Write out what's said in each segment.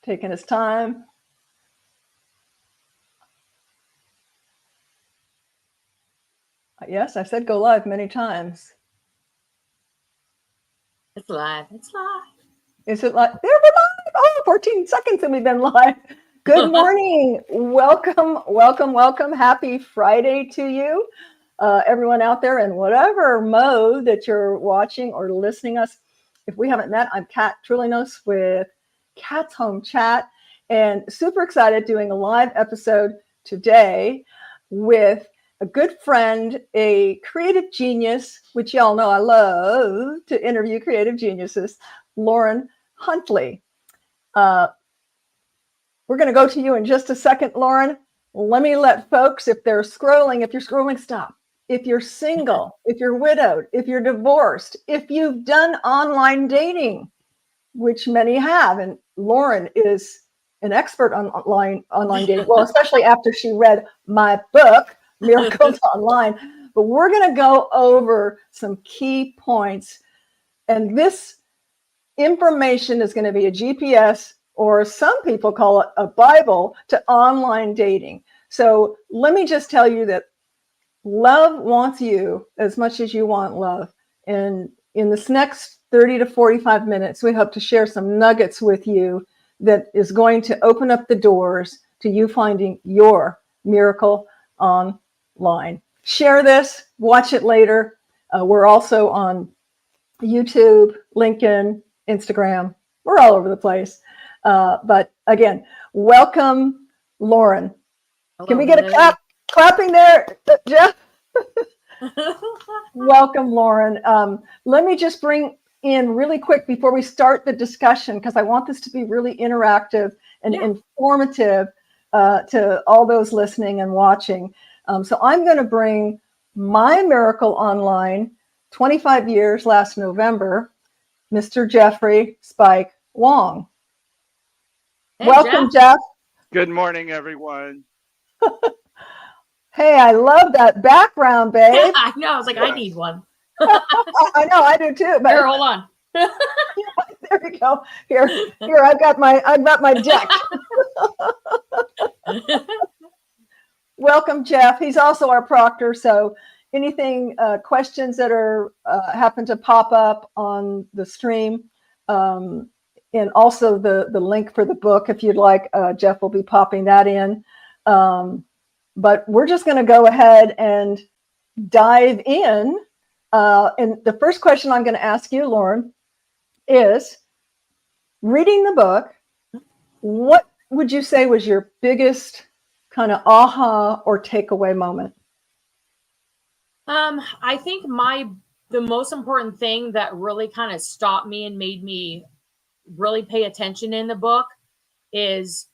taking his time. Yes, I've said go live many times. It's live. It's live. Is it live? There we're live. Oh, 14 seconds and we've been live. Good morning. Welcome. Happy Friday to you. Everyone out there in whatever mode that you're watching or listening us. If we haven't met, I'm Kat Troulinos with Cat's Home Chat, and super excited doing a live episode today with a good friend, a creative genius, which y'all know I love to interview creative geniuses, Lauren Huntley. We're going to go to you in just a second, Lauren. Let me let folks, if you're scrolling, stop. If you're single, if you're widowed, if you're divorced, if you've done online dating, which many have, and Lauren is an expert on online dating, well, especially after she read my book, Miracles Online. But we're going to go over some key points, and this information is going to be a GPS, or some people call it a Bible, to online dating. So let me just tell you that love wants you as much as you want love. And in this next 30 to 45 minutes, we hope to share some nuggets with you that is going to open up the doors to you finding your miracle online. Share this, watch it later. We're also on YouTube, LinkedIn, Instagram. We're all over the place. But again, welcome, Lauren. Hello, Can we get a clapping there, Jeff? Welcome, Lauren. Let me just bring in really quick before we start the discussion, because I want this to be really interactive and informative to all those listening and watching. So I'm going to bring my Miracle Online, 25 years last November, Mr. Jeffrey Spike Wong. Hey, welcome, Jeff. Good morning, everyone. Hey, I love that background, babe. Yeah, I know. I was like, I need one. I know, I do too. But here, hold on. There we go. Here, I've got my deck. Welcome, Jeff. He's also our proctor. So anything, questions that are happen to pop up on the stream, and also the link for the book, if you'd like, Jeff will be popping that in. But we're just going to go ahead and dive in. And the first question I'm going to ask you, Lauren, is, reading the book, what would you say was your biggest kind of aha or takeaway moment? I think the most important thing that really kind of stopped me and made me really pay attention in the book is,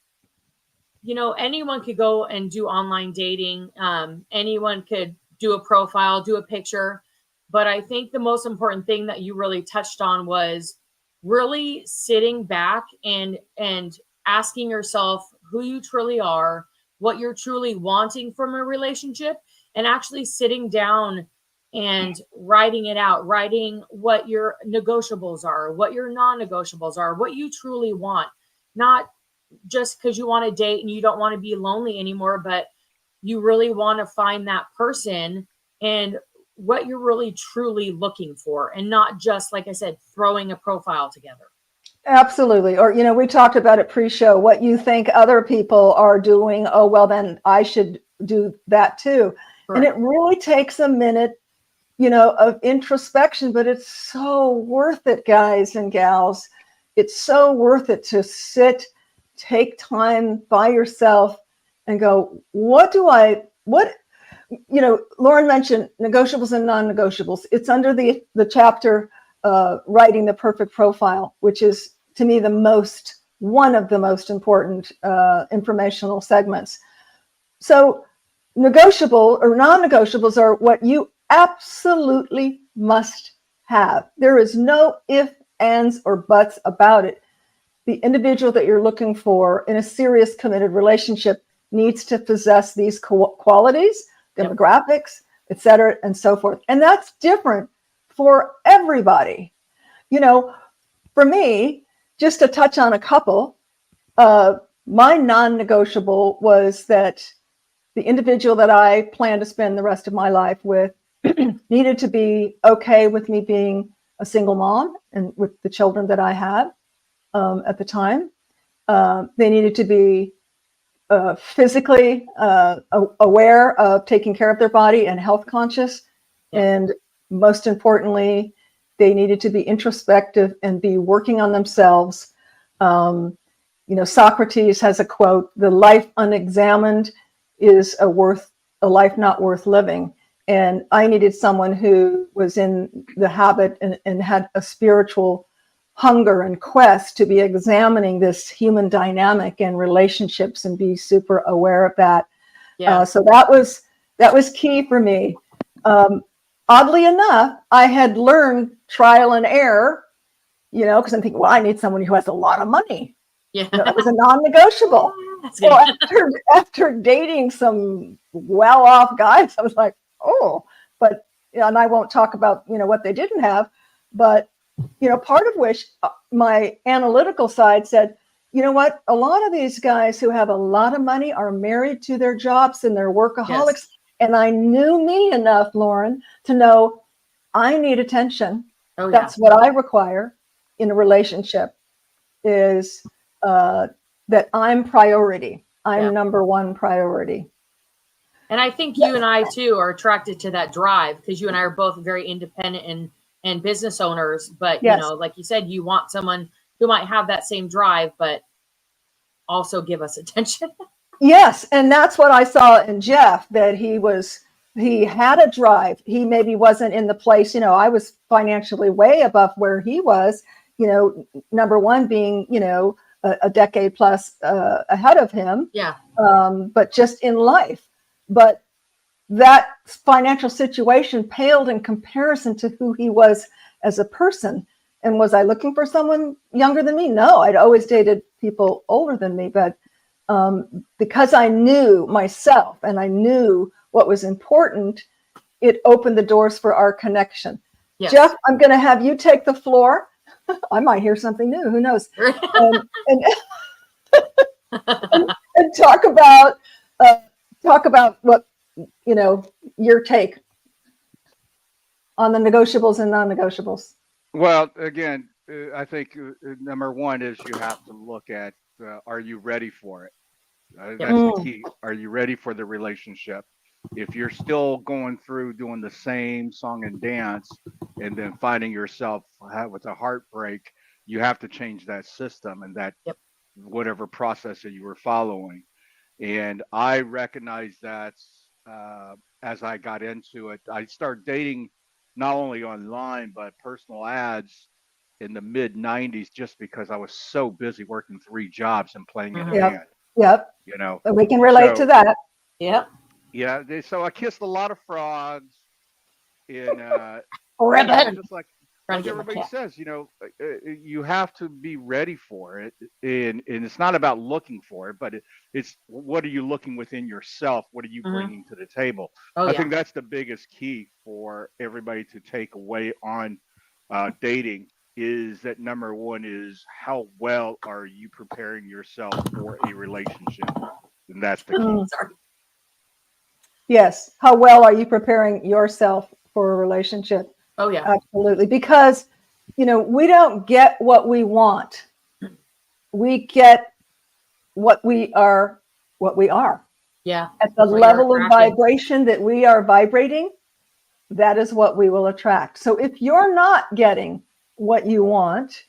anyone could go and do online dating. Anyone could do a profile, do a picture. But I think the most important thing that you really touched on was really sitting back and asking yourself who you truly are, what you're truly wanting from a relationship, and actually sitting down and writing it out, writing what your negotiables are, what your non-negotiables are, what you truly want. Not just because you want to date and you don't want to be lonely anymore, but you really want to find that person and what you're really truly looking for, and not just, like I said, throwing a profile together. Absolutely. Or, we talked about it pre-show, what you think other people are doing. Oh, well, then I should do that too. Correct. And it really takes a minute, of introspection, but it's so worth it, guys and gals. It's so worth it to sit, take time by yourself and go, Lauren mentioned negotiables and non-negotiables. It's under the chapter, writing the perfect profile, which is, to me, one of the most important informational segments. So negotiable or non-negotiables are what you absolutely must have. There is no ifs, ands, or buts about it. The individual that you're looking for in a serious, committed relationship needs to possess these qualities, demographics, etc., and so forth. And that's different for everybody. For me, just to touch on a couple, my non-negotiable was that the individual that I plan to spend the rest of my life with needed to be okay with me being a single mom and with the children that I had at the time. They needed to be physically aware of taking care of their body and health conscious. Yeah. And most importantly, they needed to be introspective and be working on themselves. Socrates has a quote: "The life unexamined is a life not worth living." And I needed someone who was in the habit and had a spiritual hunger and quest to be examining this human dynamic and relationships and be super aware of that. Yeah. So that was key for me. Oddly enough, I had learned trial and error, because I'm thinking, well, I need someone who has a lot of money. Yeah. That was a non-negotiable. That's So good. after dating some well-off guys, I was like, oh, but, and I won't talk about, what they didn't have, but, part of which my analytical side said, you know what, a lot of these guys who have a lot of money are married to their jobs and they're workaholics. Yes. And I knew me enough, Lauren, to know I need attention. Oh, yeah. That's what I require in a relationship, is that I'm priority. I'm number one priority. And I think you and I too are attracted to that drive, because you and I are both very independent and business owners. But Yes. like you said, you want someone who might have that same drive, but also give us attention. Yes, and that's what I saw in Jeff, that he had a drive. He maybe wasn't in the place, I was financially way above where he was, number one being, a decade plus ahead of him. Yeah. But just in life. But that financial situation paled in comparison to who he was as a person. And was I looking for someone younger than me? No, I'd always dated people older than me. But because I knew myself and I knew what was important, it opened the doors for our connection. Yes. Jeff, I'm going to have you take the floor. I might hear something new. Who knows? And talk about what, your take on the negotiables and non-negotiables. Well, again, I think number one is you have to look at, are you ready for it? That's the key. Are you ready for the relationship? If you're still going through doing the same song and dance and then finding yourself with a heartbreak, you have to change that system and that whatever process that you were following. And I recognized that as I got into it. I started dating not only online, but personal ads in the mid 90s, just because I was so busy working 3 jobs and playing in a band. Yep. We can relate to that. Yep. Yeah. So I kissed a lot of frogs in just like everybody says, you have to be ready for it. And it's not about looking for it, but it's what are you looking within yourself? What are you bringing to the table? I think that's the biggest key for everybody to take away on dating, is that number one is how well are you preparing yourself for a relationship? And that's the key. Yes. How well are you preparing yourself for a relationship? Oh, yeah. Absolutely. Because, we don't get what we want. We get what we are. Yeah. At the level of vibration that we are vibrating, that is what we will attract. So if you're not getting what you want,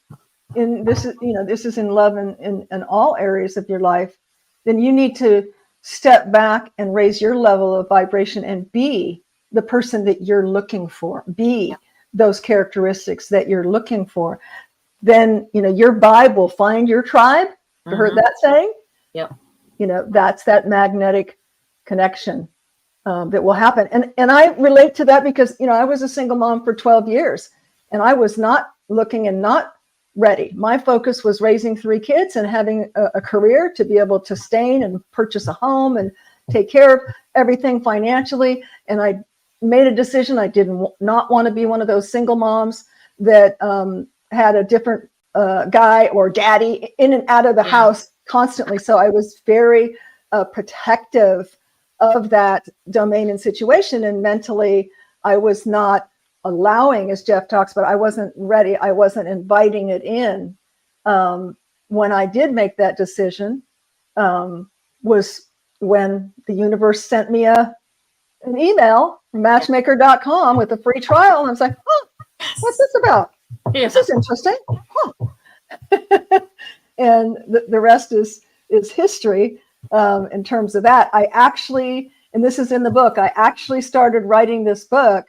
and this is in love and in all areas of your life, then you need to step back and raise your level of vibration and be the person that you're looking for. Be those characteristics that you're looking for. Then, your vibe will find your tribe. You heard that saying? Yep. That's that magnetic connection that will happen. And I relate to that because, I was a single mom for 12 years and I was not looking and not ready. My focus was raising 3 kids and having a career to be able to sustain and purchase a home and take care of everything financially. And I made a decision. I did not want to be one of those single moms that had a different guy or daddy in and out of the house constantly. So I was very protective of that domain and situation, and mentally I was not allowing, as Jeff talks about, I wasn't ready. I wasn't inviting it in. When I did make that decision, was when the universe sent me an email from matchmaker.com with a free trial. And I was like, oh, what's this about? Yeah. This is interesting. Huh. And the rest is history in terms of that. I actually, and this is in the book, I actually started writing this book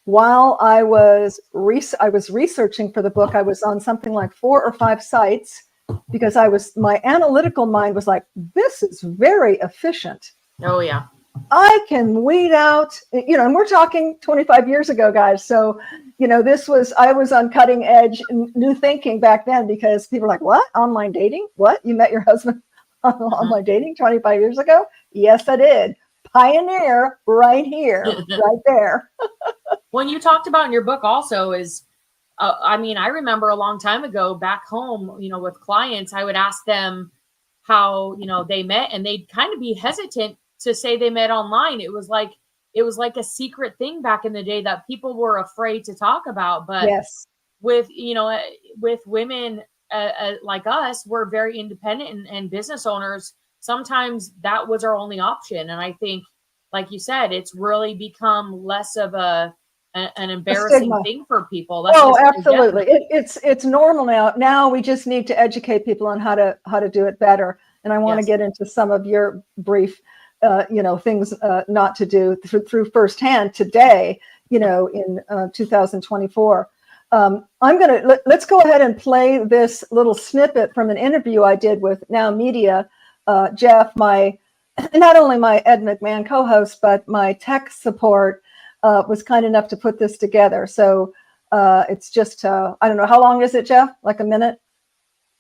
while I was researching for the book. I was on something like 4 or 5 sites because my analytical mind was like, this is very efficient. Oh yeah. I can weed out, and we're talking 25 years ago, guys. So, I was on cutting edge new thinking back then, because people were like, what? Online dating? What? You met your husband on online dating 25 years ago? Yes, I did. Pioneer right here, right there. When you talked about in your book also is, I remember a long time ago back home, with clients, I would ask them how, they met, and they'd kind of be hesitant to say they met online. It was like a secret thing back in the day that people were afraid to talk about. But yes, with women like us, we're very independent and business owners. Sometimes that was our only option. And I think, like you said, it's really become less of an embarrassing thing for people. Absolutely. It's normal now. Now we just need to educate people on how to do it better. And I want to get into some of your brief things not to do through firsthand today, in 2024. Let's go ahead and play this little snippet from an interview I did with Now Media. Jeff, not only my Ed McMahon co-host, but my tech support was kind enough to put this together. So it's just, I don't know, how long is it, Jeff? Like a minute?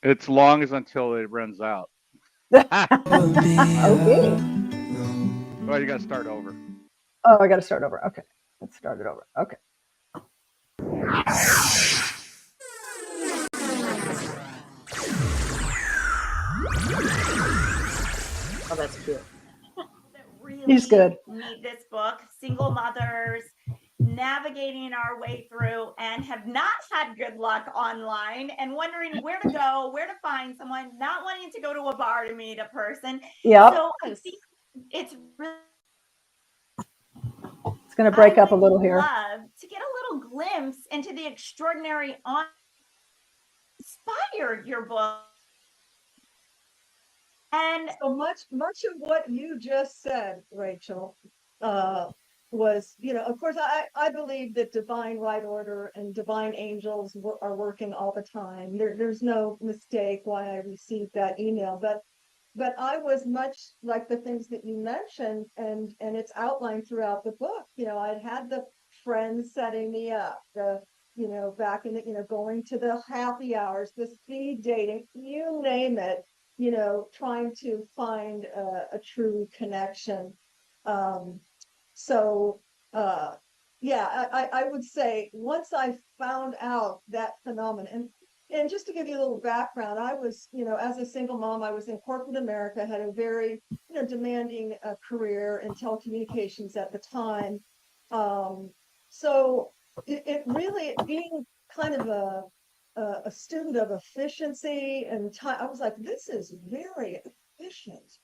It's long as until it runs out. Okay. Well, you got to start over. Oh, I got to start over. Okay. Let's start it over. Okay. Oh, that's cute. Really He's good. Need this book, single mothers navigating our way through and have not had good luck online and wondering where to go, where to find someone, not wanting to go to a bar to meet a person. Yeah. So I think it's really, it's going to break up a little here. Love to get a little glimpse into the extraordinary inspired your book. And so much of what you just said, Rachel, was, of course, I believe that divine right order and divine angels are working all the time. There's no mistake why I received that email, but I was much like the things that you mentioned, and it's outlined throughout the book. I'd had the friends setting me up, back in the, going to the happy hours, the speed dating, you name it, trying to find a true connection. I would say once I found out that phenomenon, and just to give you a little background, I was, as a single mom, I was in corporate America, had a very, demanding career in telecommunications at the time. So it really, being kind of a student of efficiency and time, I was like, this is very efficient.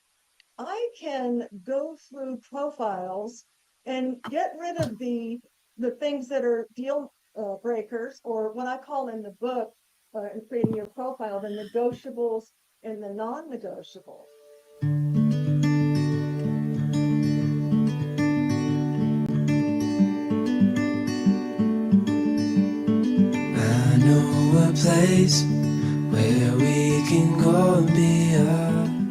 I can go through profiles and get rid of the things that are deal breakers, or what I call in the book, in creating your profile, the negotiables and the non-negotiables. I know a place where we can go and be alone.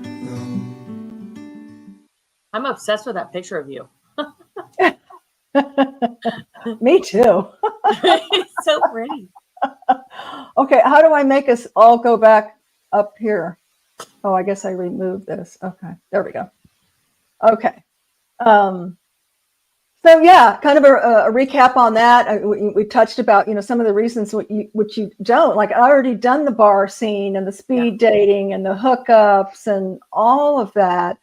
I'm obsessed with that picture of you. Me too. It's so pretty. Okay, how do I make us all go back up here? Oh, I guess I removed this. Okay, there we go. Okay. So yeah, kind of a recap on that. We touched about, some of the reasons which you don't like. I already done the bar scene and the speed dating and the hookups and all of that.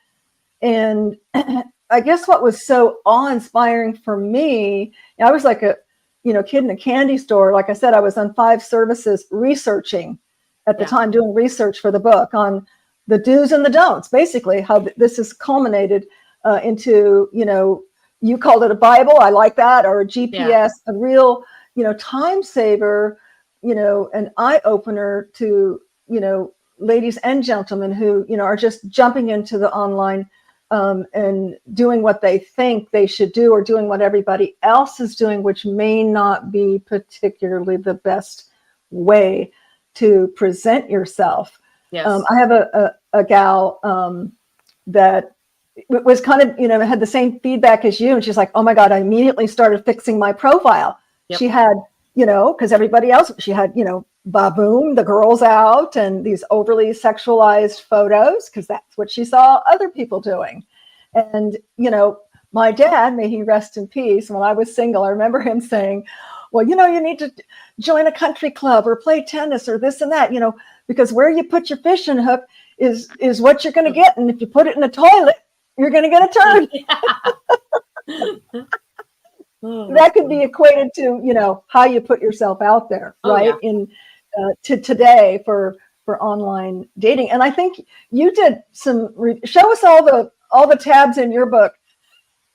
And I guess what was so awe-inspiring for me, I was like a, kid in a candy store. Like I said, I was on 5 services researching at the time, doing research for the book on the do's and the don'ts, basically how this has culminated into, you called it a Bible. I like that. Or a GPS, a real, time saver, an eye opener to, ladies and gentlemen who, are just jumping into the online and doing what they think they should do, or doing what everybody else is doing, which may not be particularly the best way to present yourself. Yes. I have a gal that was kind of, had the same feedback as you. And she's like, oh my God, I immediately started fixing my profile. She had, because everybody else, she had, baboom, the girls out, and these overly sexualized photos, because that's what she saw other people doing. And, my dad, may he rest in peace, when I was single, I remember him saying, well, you need to join a country club or play tennis or this and that, because where you put your fishing hook is what you're going to get. And if you put it in the toilet, you're going to get a turn. That could be equated to, how you put yourself out there, right? In to today for online dating. And I think you did show us all the tabs in your book.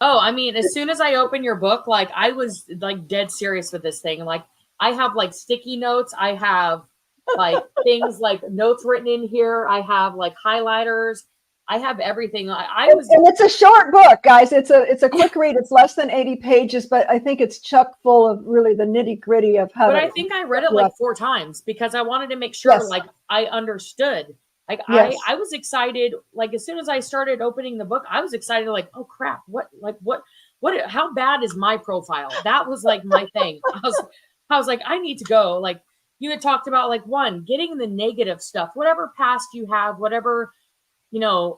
Oh, I mean, as soon as I opened your book, like I was like dead serious with this thing. Like I have like sticky notes. I have like things like notes written in here. I have like highlighters. I have everything. And it's a short book, guys. It's a quick read. It's less than 80 pages, but I think it's chock full of really the nitty gritty of how. But I think I read it like 4 times because I wanted to make sure like I understood. Like I was excited. Like as soon as I started opening the book, I was excited. Like, oh crap! What? How bad is my profile? That was like my thing. I was like, I need to go. Like you had talked about, like getting the negative stuff, whatever past you have, whatever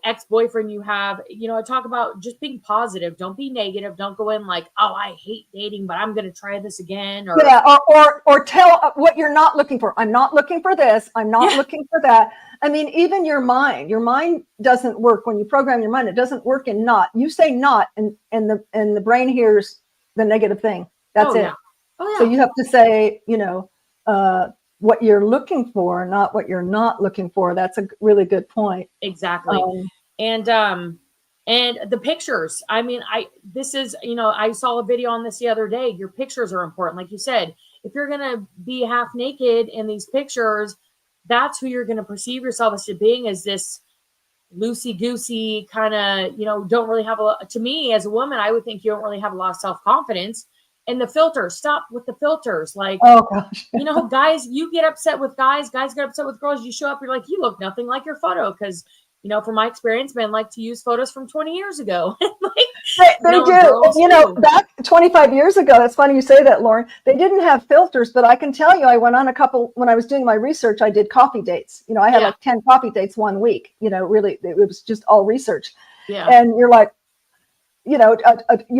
ex-boyfriend you have, I talk about just being positive. Don't be negative. Don't go in like, oh, I hate dating, but I'm going to try this again. Or tell what you're not looking for. I'm not looking for this. I'm not looking for that. I mean, even your mind doesn't work when you program your mind. It doesn't work in not. You say not, and the brain hears the negative thing. That's it. Oh, yeah. So you have to say, what you're looking for, not what you're not looking for. That's a really good point. Exactly. And the pictures. I mean, I saw a video on this the other day. Your pictures are important. Like you said, if you're going to be half naked in these pictures, that's who you're going to perceive yourself as being, as this loosey-goosey kind of, don't really have to me as a woman, I would think you don't really have a lot of self-confidence. And the filters, stop with the filters. Like, oh gosh, guys, you get upset with guys get upset with girls. You show up, you're like, you look nothing like your photo. Because, from my experience, men like to use photos from 20 years ago. They do. Back 25 years ago, that's funny you say that, Lauren. They didn't have filters, but I can tell you, I went on a couple, when I was doing my research, I did coffee dates. I had like 10 coffee dates one week, really, it was just all research. Yeah. And you're like, you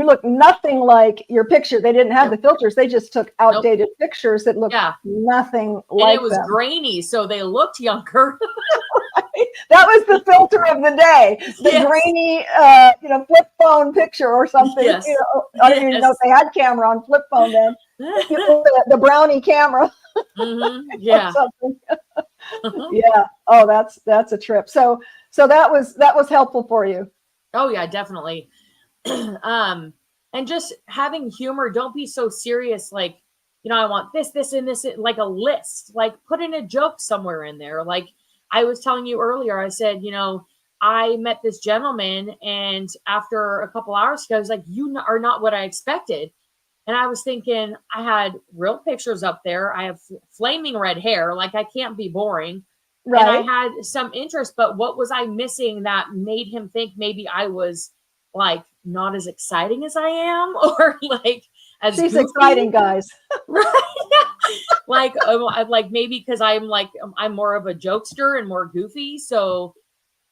look nothing like your picture. They didn't have the filters. They just took outdated pictures that looked nothing like them. And it was grainy, so they looked younger. That was the filter of the day. The grainy, flip phone picture or something. Yes. I don't even know if they had camera on flip phone then. The brownie camera. Mm-hmm. Yeah. Yeah. Oh, that's a trip. So that was helpful for you. Oh yeah, definitely. And just having humor. Don't be so serious. Like, I want this, and this, like a list, like put in a joke somewhere in there. Like I was telling you earlier, I said, I met this gentleman, and after a couple hours ago, I was like, you are not what I expected. And I was thinking, I had real pictures up there. I have flaming red hair. Like I can't be boring. Right. And I had some interest, but what was I missing that made him think maybe I was like not as exciting as I am, or like as she's goofy? Exciting, guys. Right? like maybe because I'm more of a jokester and more goofy. So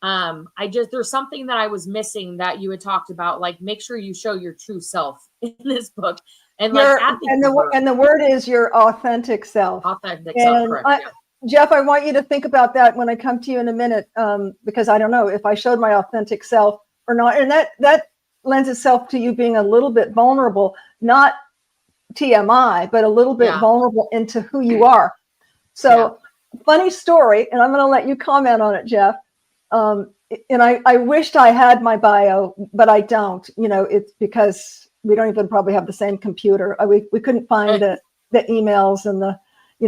There's something that I was missing that you had talked about, like make sure you show your true self in this book. And the word is your authentic self. Authentic self, correct. Jeff, I want you to think about that when I come to you in a minute, because I don't know if I showed my authentic self or not. And that lends itself to you being a little bit vulnerable, not TMI, but a little bit vulnerable into who you are. So funny story, and I'm going to let you comment on it, Jeff. And I wished I had my bio, but I don't. It's because we don't even probably have the same computer. We couldn't find the emails and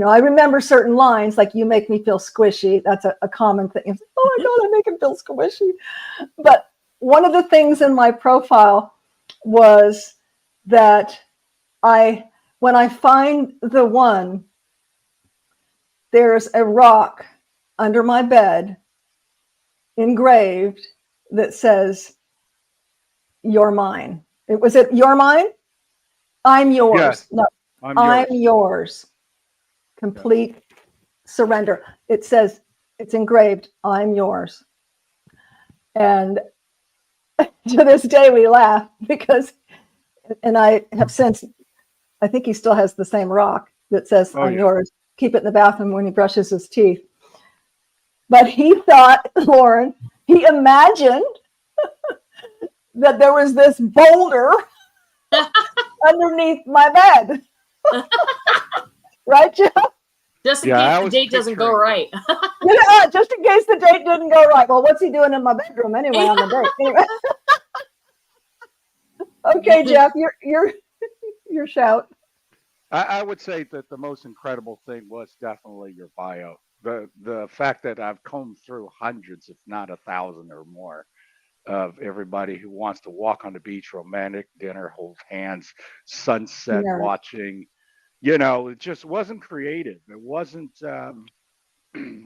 I remember certain lines like "you make me feel squishy." That's a common thing. It's like, oh my God, I make him feel squishy. But one of the things in my profile was that when I find the one, there's a rock under my bed engraved that says, "You're mine." Was it "You're mine"? I'm yours. Yes, No, I'm yours. Complete surrender. It says, it's engraved, "I'm yours." And to this day we laugh because, and I have since, I think he still has the same rock that says, "I'm yours." Keep it in the bathroom when he brushes his teeth. But he thought, Lauren, he imagined that there was this boulder underneath my bed. Right, Jeff? Just in case the date doesn't go right. Just in case the date didn't go right. Well, what's he doing in my bedroom anyway on the date? Anyway. Okay, Jeff, your shout. I would say that the most incredible thing was definitely your bio. The fact that I've combed through hundreds, if not 1,000 or more, of everybody who wants to walk on the beach, romantic dinner, hold hands, sunset watching. It just wasn't creative. It wasn't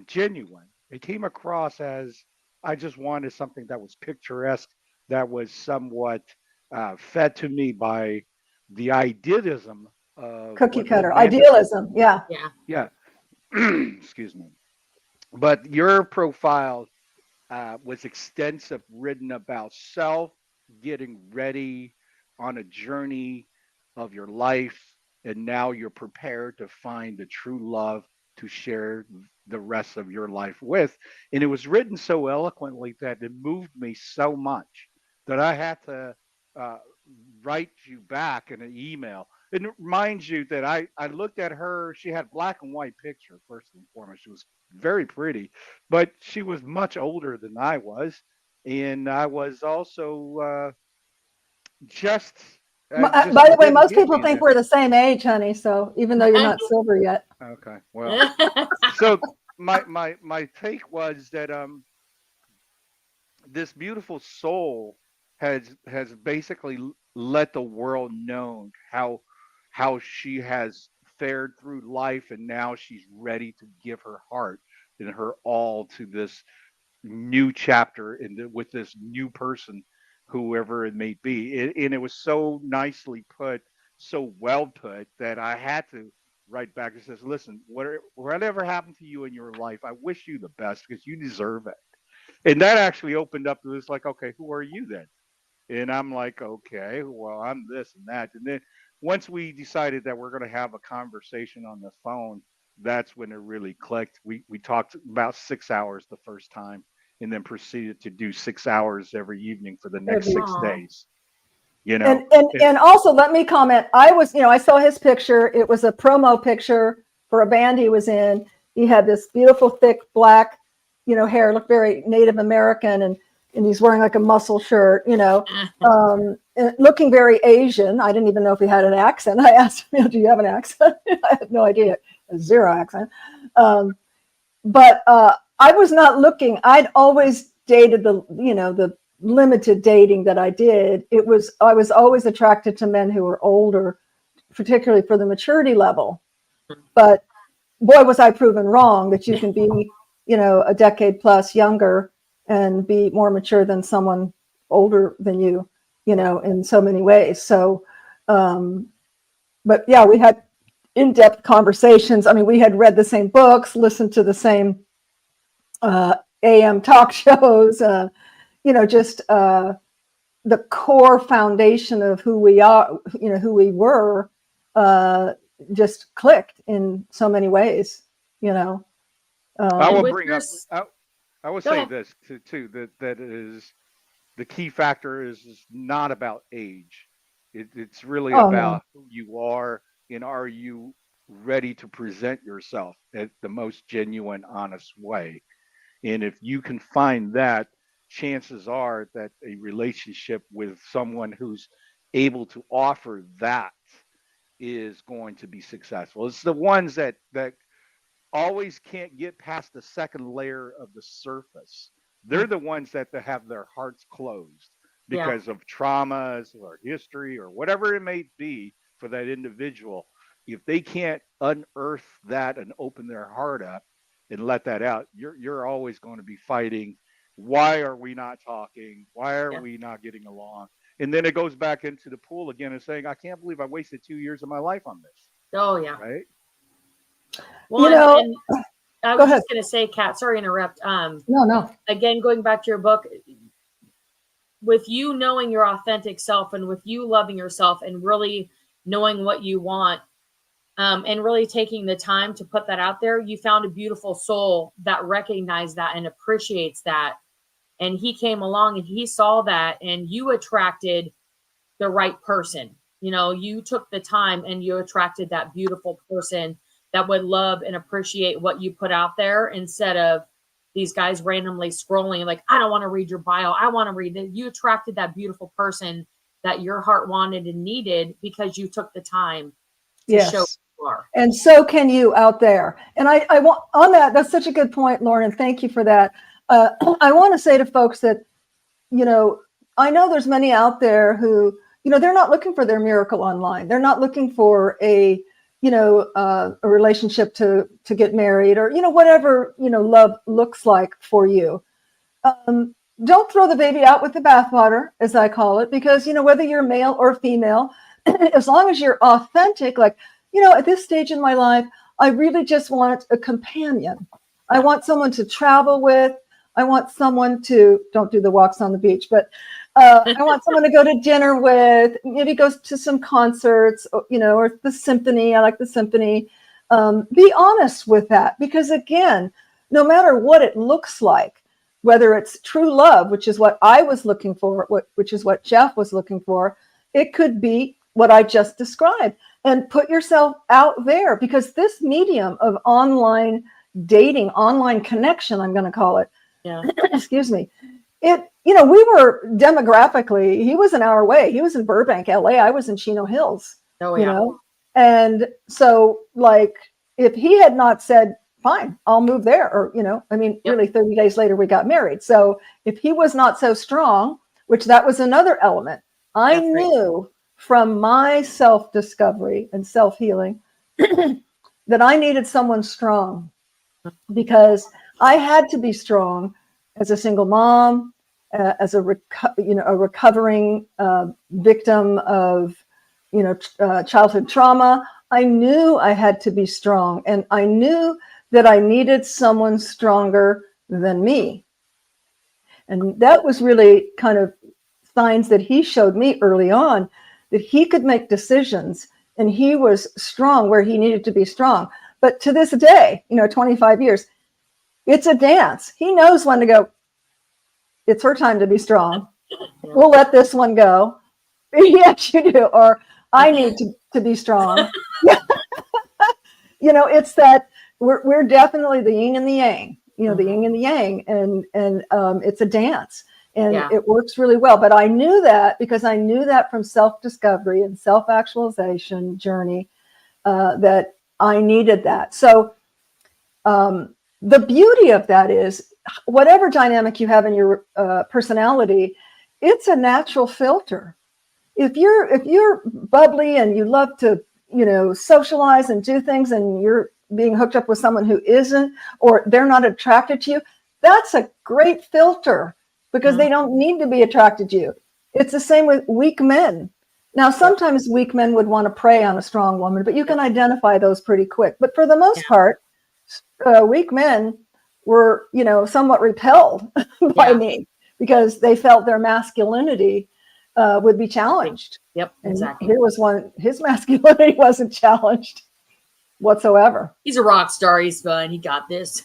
genuine. It came across as I just wanted something that was picturesque, that was somewhat fed to me by the idealism of cookie cutter idealism. Yeah. Excuse me. But your profile was extensive, written about self, getting ready on a journey of your life, and now you're prepared to find the true love to share the rest of your life with. And it was written so eloquently that it moved me so much that I had to write you back in an email. It reminds you that I looked at her. She had black and white picture, first and foremost. She was very pretty, but she was much older than I was. And I was also just by the way, most people think we're the same age, honey. So even though you're not silver yet. Okay. Well, so my take was that this beautiful soul has basically let the world know how she has fared through life, and now she's ready to give her heart and her all to this new chapter with this new person, whoever it may be. And it was so nicely put, so well put, that I had to write back and says, "Listen, whatever happened to you in your life, I wish you the best because you deserve it." And that actually opened up to this, like, okay, who are you then? And I'm like, okay, well, I'm this and that. And then once we decided that we're going to have a conversation on the phone, that's when it really clicked. We talked about 6 hours the first time, and then proceeded to do 6 hours every evening for the next 6 days. And also let me comment. I saw his picture. It was a promo picture for a band he was in. He had this beautiful, thick, black, hair, looked very Native American, and he's wearing like a muscle shirt, and looking very Asian. I didn't even know if he had an accent. I asked him, "Do you have an accent?" I had no idea. Zero accent. But I was not looking. I'd always dated the limited dating that I did. I was always attracted to men who were older, particularly for the maturity level. But boy, was I proven wrong that you can be, a decade plus younger and be more mature than someone older than you, in so many ways. So, but yeah, we had in-depth conversations. I mean, we had read the same books, listened to the same AM talk shows, just the core foundation of who we are, who we were, just clicked in so many ways, I will with bring your up, I will Go say ahead. this too, that is the key factor is not about age. It's really Oh no. about who you are and are you ready to present yourself at the most genuine, honest way. And if you can find that, chances are that a relationship with someone who's able to offer that is going to be successful. It's the ones that always can't get past the second layer of the surface. They're the ones that have their hearts closed Yeah. because of traumas or history or whatever it may be for that individual. If they can't unearth that and open their heart up and let that out, you're always going to be fighting. Why are we not talking? Why are Yeah. we not getting along? And then it goes back into the pool again and saying, I can't believe I wasted 2 years of my life on this. Oh yeah. Right? Well, and I go was ahead. just going to say, Kat, sorry to interrupt. No. Again, going back to your book, with you knowing your authentic self and with you loving yourself and really knowing what you want, and really taking the time to put that out there, you found a beautiful soul that recognized that and appreciates that. And he came along and he saw that, and you attracted the right person. You took the time and you attracted that beautiful person that would love and appreciate what you put out there, instead of these guys randomly scrolling like, I don't want to read your bio. I want to read it. You attracted that beautiful person that your heart wanted and needed because you took the time to show Yes. who you are. And so can you out there. And I want on that's such a good point, Lauren, and thank you for that. I want to say to folks that, I know there's many out there who, they're not looking for their miracle online. They're not looking for a relationship to get married, or, whatever, love looks like for you. Don't throw the baby out with the bathwater, as I call it, because, whether you're male or female, as long as you're authentic, like, at this stage in my life, I really just want a companion. I want someone to travel with. I want someone to, don't do the walks on the beach, but I want someone to go to dinner with, maybe go to some concerts, or the symphony. I like the symphony. Be honest with that, because again, no matter what it looks like, whether it's true love, which is what I was looking for, which is what Jeff was looking for, it could be what I just described. And put yourself out there, because this medium of online dating, online connection, I'm going to call it, excuse me, we were demographically, he was an hour away. He was in Burbank, LA. I was in Chino Hills, and so like, if he had not said, fine, I'll move there, or, really 30 days later, we got married. So if he was not so strong, which that was another element, I knew from my self-discovery and self-healing that I needed someone strong, because I had to be strong as a single mom, as a recovering victim of, childhood trauma. I knew I had to be strong, and I knew that I needed someone stronger than me. And that was really kind of signs that he showed me early on, that he could make decisions and he was strong where he needed to be strong. But to this day, 25 years, it's a dance. He knows when to go, it's her time to be strong. We'll let this one go. Yes, you do. Or I need to be strong. It's that we're definitely the yin and the yang, the yin and the yang, and it's a dance. And it works really well. But I knew that because I knew that from self-discovery and self-actualization journey, that I needed that. So the beauty of that is, whatever dynamic you have in your personality, it's a natural filter. If you're bubbly and you love to, socialize and do things, and you're being hooked up with someone who isn't, or they're not attracted to you, that's a great filter, because they don't need to be attracted to you. It's the same with weak men. Now, sometimes weak men would want to prey on a strong woman, but you can identify those pretty quick. But for the most part, weak men were, you know, somewhat repelled by me because they felt their masculinity would be challenged. Yep, And exactly. here was one, his masculinity wasn't challenged whatsoever. He's a rock star. He's fun. He got this.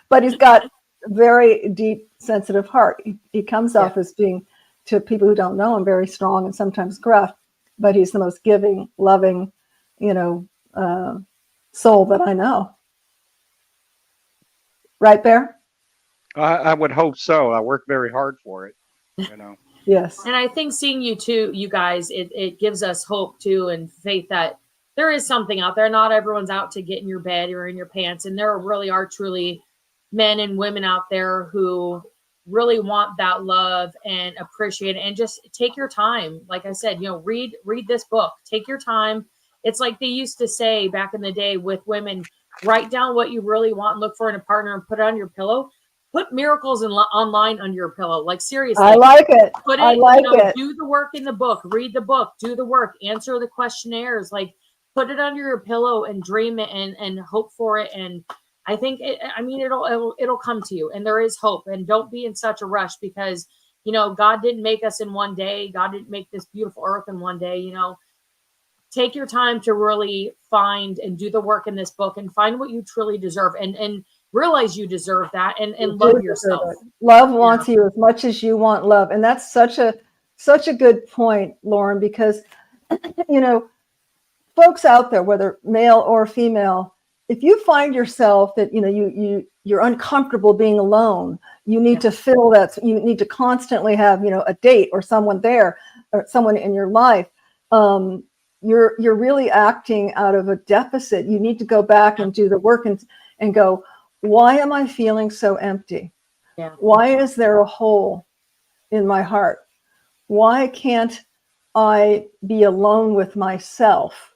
But he's got a very deep, sensitive heart. He comes off as being, to people who don't know him, very strong and sometimes gruff, but he's the most giving, loving, you know, soul that I know. Right, Bear? I would hope so. I work very hard for it, you know. Yes. And I think seeing you too, you guys, it gives us hope too and faith that there is something out there. Not everyone's out to get in your bed or in your pants. And there really are truly men and women out there who really want that love and appreciate it. And just take your time. Like I said, you know, read this book. Take your time. It's like they used to say back in the day with women, write down what you really want and look for in a partner and put it on your pillow. Put miracles online under your pillow. Like seriously. I like it. Put it, I like it. do the work in the book, read the book, do the work, answer the questionnaires, like put it under your pillow and dream it and hope for it. And I think it'll come to you, and there is hope. And don't be in such a rush because, you know, God didn't make us in one day. God didn't make this beautiful earth in one day. You know, take your time to really find and do the work in this book and find what you truly deserve and realize you deserve that and love yourself. Love wants you as much as you want love. And that's such a good point, Lauren, because, you know, folks out there, whether male or female, if you find yourself that, you know, you're uncomfortable being alone, you need to fill that, you need to constantly have, you know, a date or someone there or someone in your life. You're really acting out of a deficit. You need to go back and do the work and go, why am I feeling so empty? Yeah. Why is there a hole in my heart? Why can't I be alone with myself?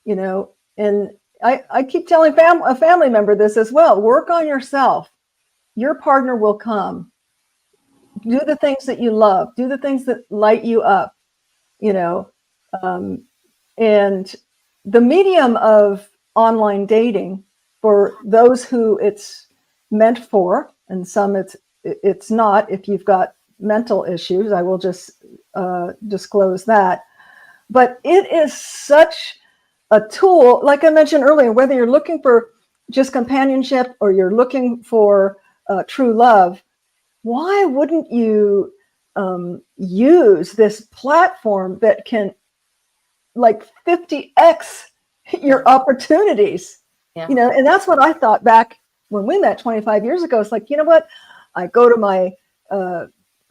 You know, and I keep telling a family member this as well. Work on yourself. Your partner will come. Do the things that you love. Do the things that light you up, you know. And the medium of online dating, for those who it's meant for, and some it's not. If you've got mental issues, I will just disclose that. But it is such a tool, like I mentioned earlier, whether you're looking for just companionship or you're looking for true love, why wouldn't you use this platform that can like 50x your opportunities? You know, and that's what I thought back when we met 25 years ago. It's like, you know what? I go to my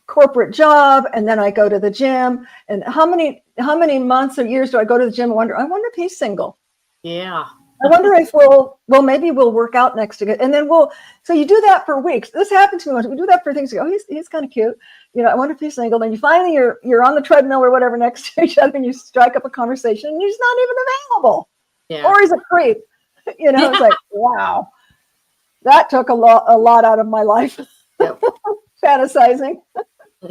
corporate job and then I go to the gym. And how many months or years do I go to the gym and wonder if he's single? Yeah. I wonder if maybe we'll work out next to it. And then so you do that for weeks. This happened to me once. We do that for things. He's kind of cute. You know, I wonder if he's single. Then you finally, you're on the treadmill or whatever next to each other and you strike up a conversation and he's not even available. Yeah. Or he's a creep. You know, it's like, wow, that took a lot out of my life. Yep. Fantasizing,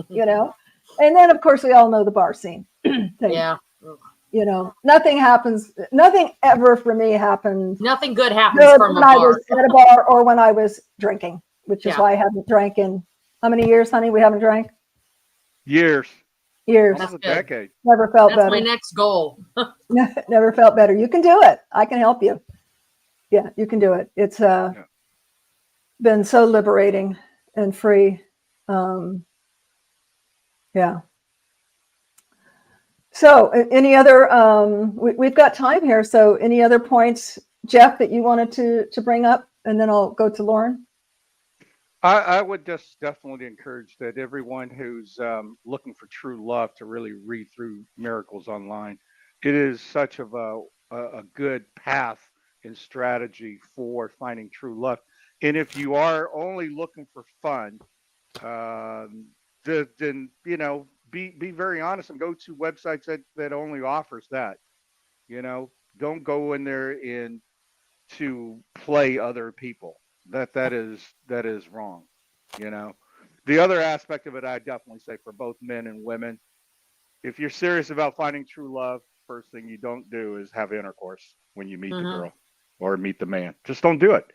you know. And then, of course, we all know the bar scene thing. Yeah. You know, nothing ever for me happened. Nothing good happens from a I bar. was at a bar or when I was drinking, which is why I haven't drank in how many years, honey? We haven't drank? Years. That's a good. decade. Never felt That's better. my next goal. Never felt better. You can do it. I can help you. Yeah, you can do it. It's been so liberating and free. Yeah. So any other, we've got time here. So any other points, Jeff, that you wanted to bring up? And then I'll go to Lauren. I would just definitely encourage that everyone who's looking for true love to really read through Miracles Online. It is such of a good path and strategy for finding true love. And if you are only looking for fun, then, you know, be very honest and go to websites that only offers that. You know, don't go in there to play other people. That is wrong. You know, the other aspect of it, I definitely say for both men and women, if you're serious about finding true love, first thing you don't do is have intercourse when you meet the girl or meet the man. Just don't do it.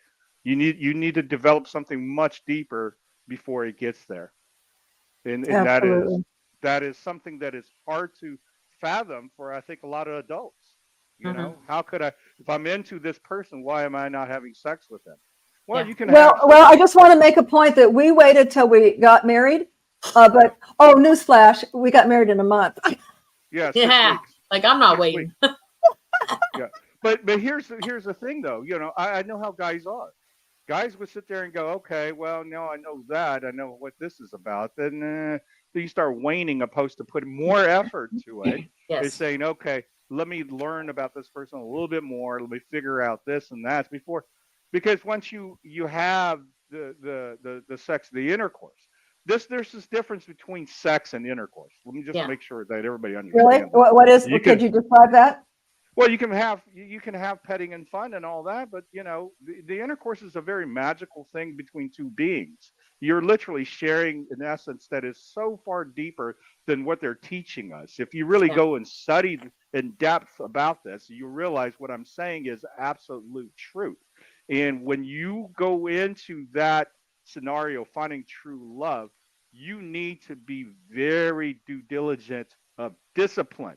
You need to develop something much deeper before it gets there. And Absolutely. that is something that is hard to fathom for, I think, a lot of adults. How could I, if I'm into this person, why am I not having sex with them? Well, Yeah. you can Well, have sex. well, I just want to make a point that we waited till we got married. But newsflash, we got married in a month. Yeah, 6 Yeah. weeks. Like, I'm not 6 waiting. weeks. Yeah. But here's the thing though, I know how guys are. Guys would sit there and go, okay, well, no, I know that. I know what this is about. Then you start waning opposed to putting more effort to it. They're Yes. saying, okay, let me learn about this person a little bit more. Let me figure out this and that before, because once you have the sex, the intercourse, there's this difference between sex and intercourse. Let me just Yeah. make sure that everybody Really? understands. That. What is? You Could can, you describe that? well, you can have petting and fun and all that, but the intercourse is a very magical thing between two beings. You're literally sharing an essence that is so far deeper than what they're teaching us. If you really Yeah. go and study in depth about this, you realize what I'm saying is absolute truth. And when you go into that scenario, finding true love, you need to be very due diligent of discipline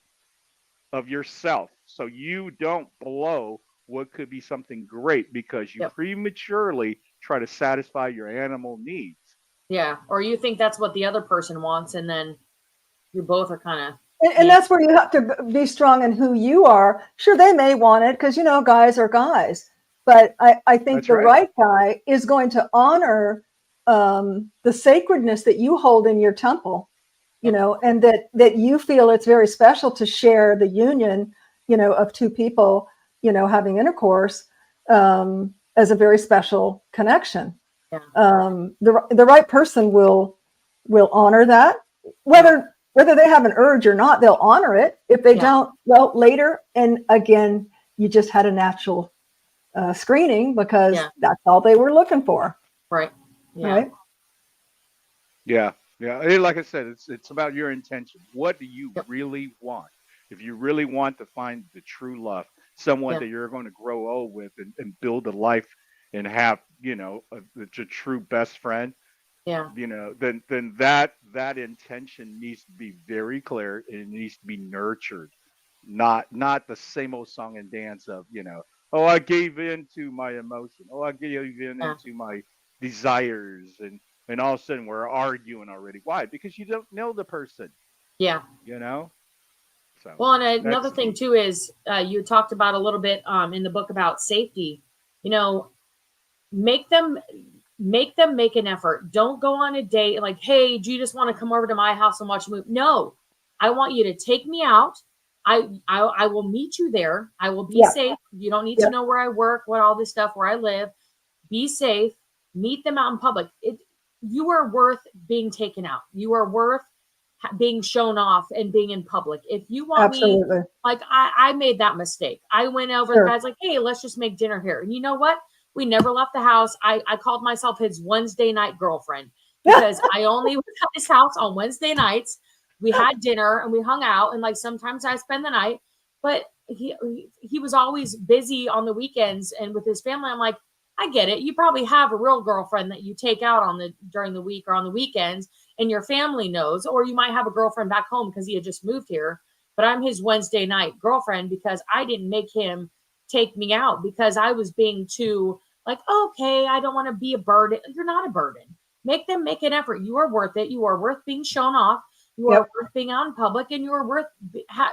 of yourself so you don't blow what could be something great because you Yep. prematurely try to satisfy your animal needs. Yeah. Or you think that's what the other person wants, and then you both are kind of. And that's where you have to be strong in who you are. Sure, they may want it because, guys are guys. But I think That's the right. right guy is going to honor the sacredness that you hold in your temple, and that you feel it's very special to share the union, of two people, having intercourse as a very special connection. Yeah. The right person will honor that, whether they have an urge or not. They'll honor it. If they don't, well, later. And again, you just had a natural screening because that's all they were looking for. Right. Yeah. Right. Yeah. Like I said, it's about your intention. What do you really want? If you really want to find the true love, someone that you're going to grow old with and build a life and have, a true best friend, Yeah. then that intention needs to be very clear and it needs to be nurtured, not the same old song and dance of, oh, I gave in to my emotion. Oh, I gave in into my desires. And all of a sudden we're arguing already. Why? Because you don't know the person, Yeah. So, well, and another thing too is you talked about a little bit in the book about safety. Make them make an effort. Don't go on a date like, hey, do you just want to come over to my house and watch a movie? No, I want you to take me out. I will meet you there. I will be safe. You don't need to know where I work, what all this stuff, where I live. Be safe. Meet them out in public. You are worth being taken out. You are worth being shown off and being in public. If you want me, like I made that mistake. I went over, the guy's like, hey, let's just make dinner here. And you know what? We never left the house. I called myself his Wednesday night girlfriend because I only was at his house on Wednesday nights. We had dinner and we hung out, and like sometimes I spend the night, but he was always busy on the weekends and with his family. I'm like, I get it. You probably have a real girlfriend that you take out during the week or on the weekends, and your family knows, or you might have a girlfriend back home because he had just moved here. But I'm his Wednesday night girlfriend because I didn't make him take me out because I was being too like, okay, I don't want to be a burden. You're not a burden. Make them make an effort. You are worth it. You are worth being shown off. You are worth being out in public, and you are worth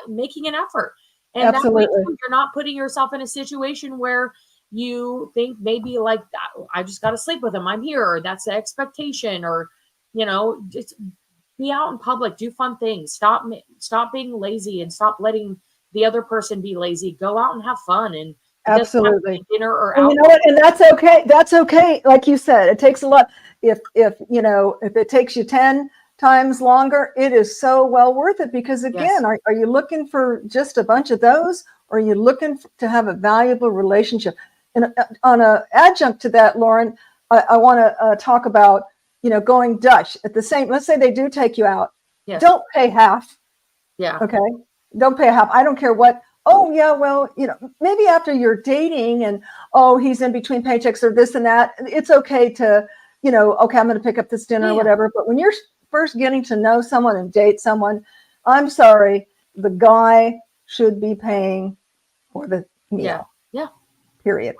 making an effort. And that way too, you're not putting yourself in a situation where you think maybe like, I just got to sleep with him. I'm here. Or that's the expectation, or, just be out in public, do fun things, stop being lazy and stop letting the other person be lazy. Go out and have fun. And absolutely dinner or and out. you know what? And that's okay. Like you said, it takes a lot. If it takes you 10 times longer, it is so well worth it because again, are you looking for just a bunch of those, or are you looking to have a valuable relationship? And on an adjunct to that, Lauren, I want to talk about, going Dutch at the same, let's say they do take you out. Don't pay half. Yeah. Okay. Don't pay half. I don't care what oh yeah, well, maybe after you're dating and, oh, he's in between paychecks or this and that, it's okay to, okay, I'm going to pick up this dinner or whatever. But when you're first getting to know someone and date someone, I'm sorry, the guy should be paying for the meal. Yeah. Period.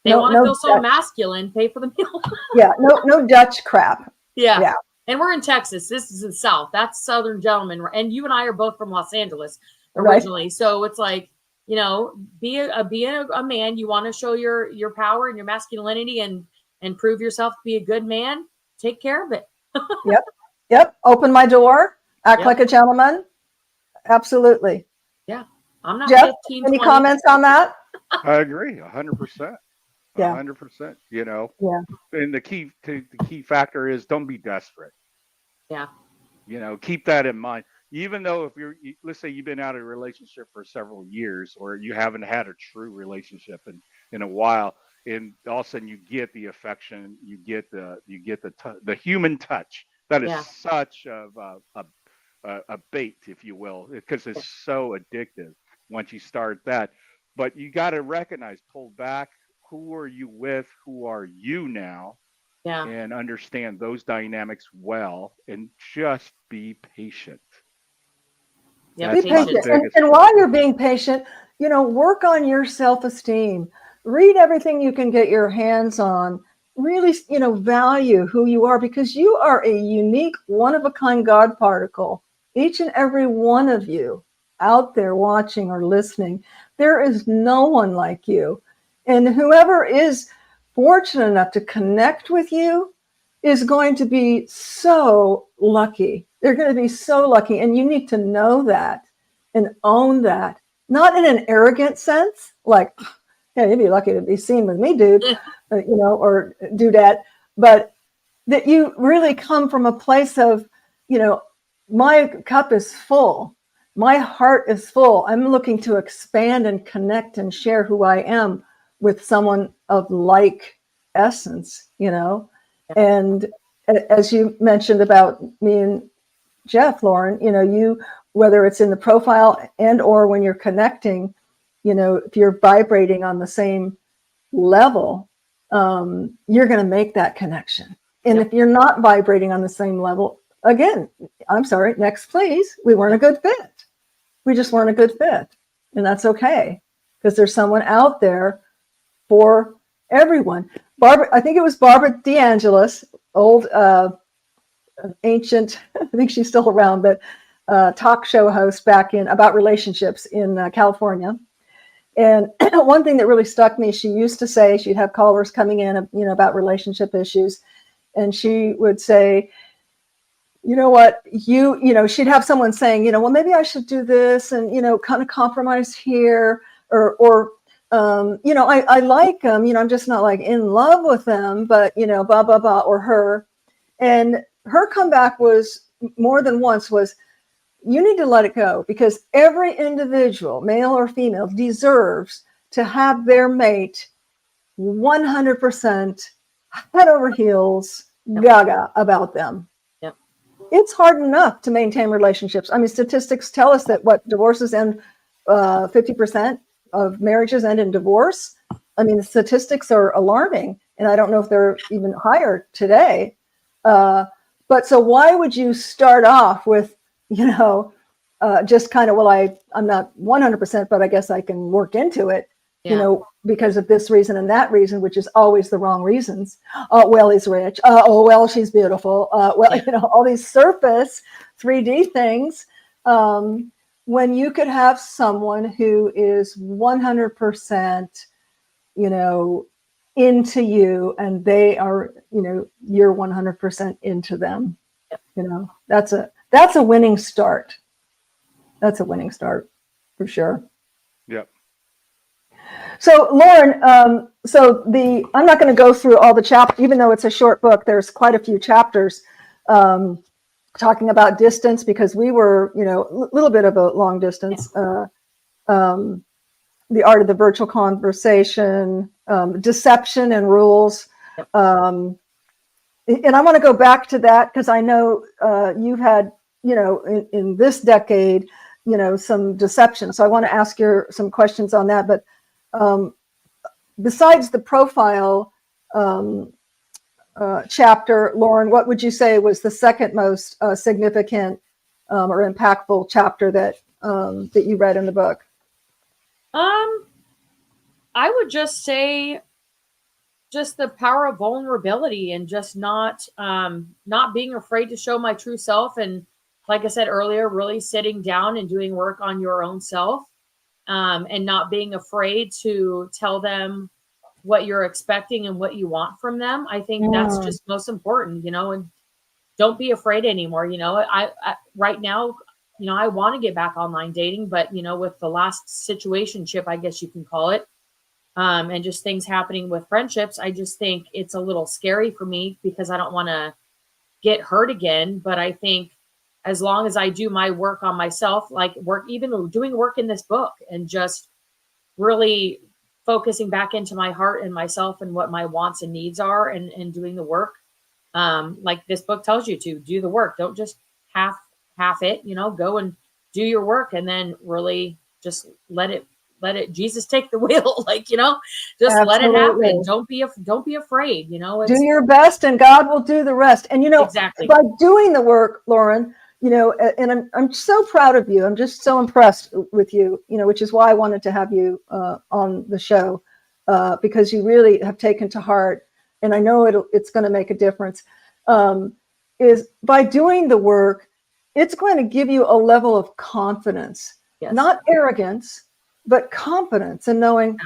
They want to feel so masculine, pay for the meal. Yeah. No Dutch crap. Yeah. And we're in Texas. This is in the South. That's Southern gentlemen. And you and I are both from Los Angeles originally. Right. So it's like, be a man. You want to show your power and your masculinity and prove yourself to be a good man. Take care of it. Yep. Open my door. Act like a gentleman. Absolutely. Yeah. I'm not Jeff, 15, any 20. comments on that? I agree 100%. Yeah. 100%, Yeah. And the key factor is don't be desperate. Yeah. Keep that in mind. Even though let's say you've been out of a relationship for several years, or you haven't had a true relationship in a while, and all of a sudden you get the affection, you get the human touch. That is such a bait, if you will, because it's so addictive once you start that. But you got to recognize, pull back. Who are you with? Who are you now? Yeah. And understand those dynamics well, and just be patient. Yeah, be patient. And while you're being patient, work on your self-esteem. Read everything you can get your hands on. Really, value who you are, because you are a unique, one-of-a-kind God particle. Each and every one of you out there watching or listening, there is no one like you. And whoever is fortunate enough to connect with you is going to be so lucky. They're going to be so lucky. And you need to know that and own that, not in an arrogant sense, like, yeah, you'd be lucky to be seen with me, dude, or dudette, but that you really come from a place of, my cup is full. My heart is full. I'm looking to expand and connect and share who I am with someone of like essence, and as you mentioned about me and Jeff, Lauren, you, whether it's in the profile and or when you're connecting, if you're vibrating on the same level, you're going to make that connection. And if you're not vibrating on the same level, again, I'm sorry, next please, we weren't a good fit. We just weren't a good fit. And that's okay, because there's someone out there for everyone. Barbara, I think it was Barbara DeAngelis, old ancient, I think she's still around, but talk show host back in about relationships in California. And one thing that really stuck me, she used to say, she'd have callers coming in, about relationship issues. And she would say, you know what, she'd have someone saying, well, maybe I should do this and, kind of compromise here, or I like them, I'm just not like in love with them, but, blah, blah, blah, or her. And her comeback was more than once was, you need to let it go, because every individual, male or female, deserves to have their mate 100% head over heels, gaga about them. Yep. It's hard enough to maintain relationships. I mean, statistics tell us that divorces end 50% of marriages end in divorce. I mean, the statistics are alarming, and I don't know if they're even higher today. But so why would you start off with, just kind of, well, I'm not 100%, but I guess I can work into it, because of this reason and that reason, which is always the wrong reasons. Well, he's rich. Oh, well, she's beautiful. All these surface 3D things. When you could have someone who is 100%, into you, and they are, you're 100% into them. That's a winning start. That's a winning start for sure. Yep. So Lauren, I'm not going to go through all the chapters, even though it's a short book. There's quite a few chapters talking about distance, because we were, a little bit of a long distance. The art of the virtual conversation, deception and rules. And I want to go back to that, because I know you've had, in this decade, some deception. So I want to ask you some questions on that. But besides the profile chapter, Lauren, what would you say was the second most significant or impactful chapter that you read in the book? I would just say just the power of vulnerability and just not being afraid to show my true self. And like I said earlier, really sitting down and doing work on your own self, and not being afraid to tell them what you're expecting and what you want from them. I think that's just most important, and don't be afraid anymore. I right now, I want to get back online dating, but with the last situationship, I guess you can call it, and just things happening with friendships, I just think it's a little scary for me because I don't want to get hurt again. But I think as long as I do my work on myself, like even doing work in this book and just really focusing back into my heart and myself and what my wants and needs are, and doing the work, like this book tells you to do the work. Don't just half it, go and do your work, and then really just let it Jesus take the wheel, just Absolutely. let it happen. Don't be afraid, do your best and God will do the rest. And exactly, by doing the work, Lauren, and I'm so proud of you. I'm just so impressed with you, which is why I wanted to have you on the show, because you really have taken to heart, and I know it's going to make a difference, is by doing the work, it's going to give you a level of confidence, yes. Not arrogance, but confidence in knowing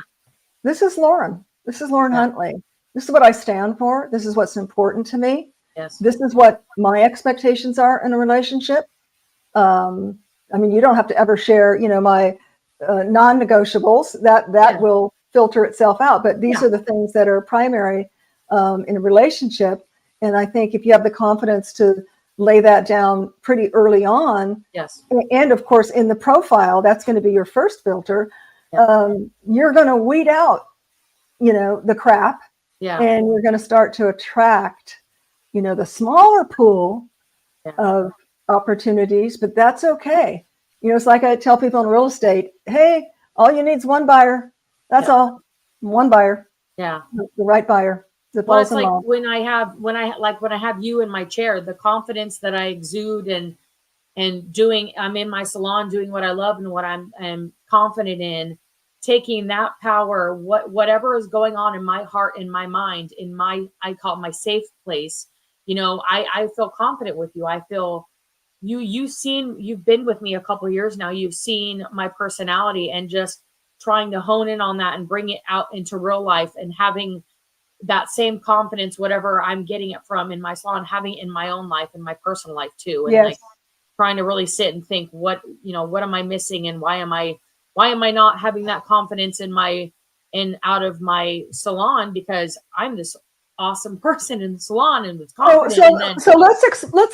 this is Lauren. This is Lauren Huntley. This is what I stand for. This is what's important to me. Yes. This is what my expectations are in a relationship. You don't have to ever share, my non-negotiables. That will filter itself out. But these are the things that are primary in a relationship. And I think if you have the confidence to lay that down pretty early on, yes, and of course in the profile, that's going to be your first filter. You're going to weed out, the crap, and you're going to start to attract, the smaller pool of opportunities. But that's okay. It's like I tell people in real estate, hey, all you need is one buyer. That's all. One buyer. Yeah. The right buyer. Well, it's like when I have you in my chair, the confidence that I exude and I'm in my salon doing what I love and what I'm confident in, taking that power, whatever is going on in my heart, in my mind, I call it my safe place. I feel confident with you. I feel you've been with me a couple of years now. You've seen my personality, and just trying to hone in on that and bring it out into real life, and having that same confidence, whatever I'm getting it from in my salon, having it in my own life, in my personal life too. And trying to really sit and think, what am I missing, and why am I not having that confidence out of my salon, because I'm this awesome person in the salon and it's confident. So let's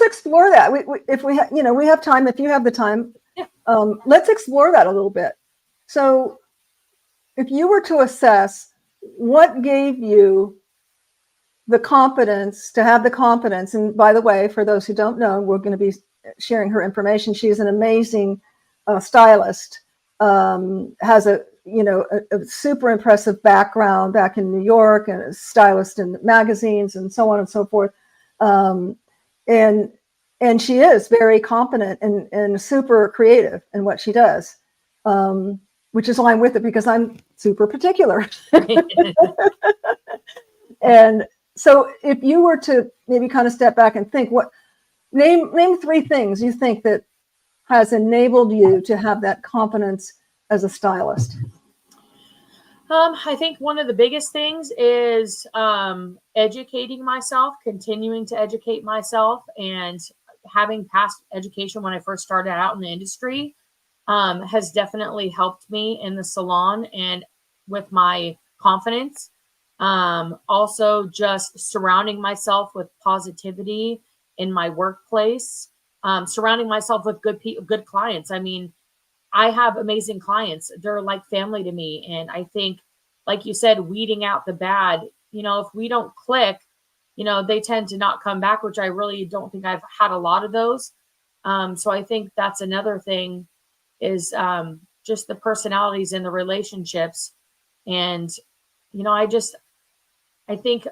explore that. If we have time, if you have the time, let's explore that a little bit. So if you were to assess what gave you the confidence to have the confidence, and by the way, for those who don't know, we're going to be sharing her information. She is an amazing stylist, has a super impressive background back in New York, and a stylist in magazines and so on and so forth. And she is very competent and super creative in what she does, which is why I'm with it, because I'm super particular. And so if you were to maybe kind of step back and think, name three things you think that has enabled you to have that confidence as a stylist. I think one of the biggest things is educating myself, continuing to educate myself, and having past education when I first started out in the industry has definitely helped me in the salon and with my confidence. Also, just surrounding myself with positivity in my workplace, surrounding myself with good clients. I mean, I have amazing clients. They're like family to me. And I think, like you said, weeding out the bad, if we don't click, they tend to not come back, which I really don't think I've had a lot of those. So I think that's another thing is just the personalities in the relationships. And, you know, I think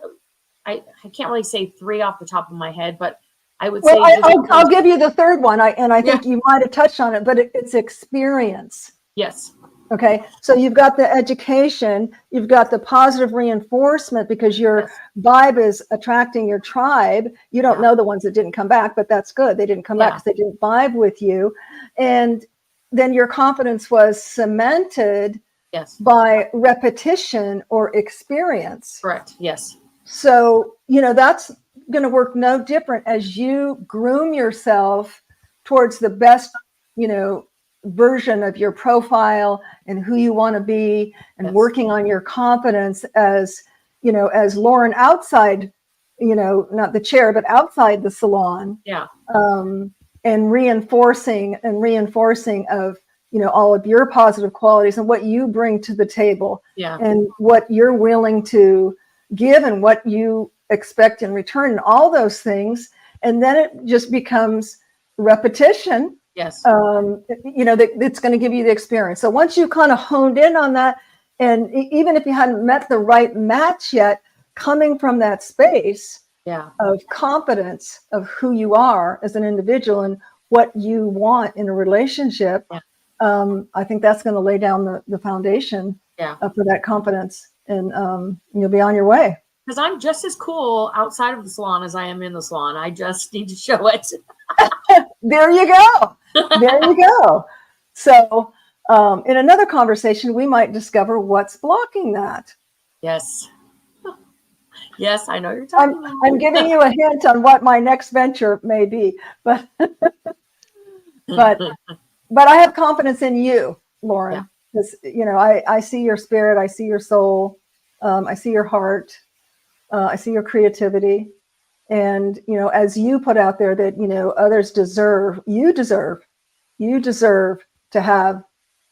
I can't really say 3 off the top of my head, but I would say. I'll give you the third one. I think you might have touched on it, but it's experience. Yes. Okay. So you've got the education, you've got the positive reinforcement because your vibe is attracting your tribe. You don't know the ones that didn't come back, but that's good. They didn't come back because they didn't vibe with you. And then your confidence was cemented by repetition or experience. Correct. Yes. So, you know, that's going to work no different as you groom yourself towards the best, you know, version of your profile and who you want to be, and working on your confidence as, you know, as Lauren outside, you know, not the chair, but outside the salon. Yeah. And reinforcing of, you know, all of your positive qualities and what you bring to the table. Yeah. And what you're willing to give and what you expect in return, and all those things. And then it just becomes repetition. Yes. You know, it's going to give you the experience. So once you kind of honed in on that, and even if you hadn't met the right match yet, coming from that space of confidence of who you are as an individual and what you want in a relationship, I think that's going to lay down the foundation for that confidence, and you'll be on your way. Because I'm just as cool outside of the salon as I am in the salon. I just need to show it. There you go. There you go. So in another conversation, we might discover what's blocking that. Yes. Yes, I know you're talking about. I'm giving you a hint on what my next venture may be, but I have confidence in you, Lauren, because, you know, I see your spirit, I see your soul, I see your heart, I see your creativity. And, you know, as you put out there that, you know, others deserve to have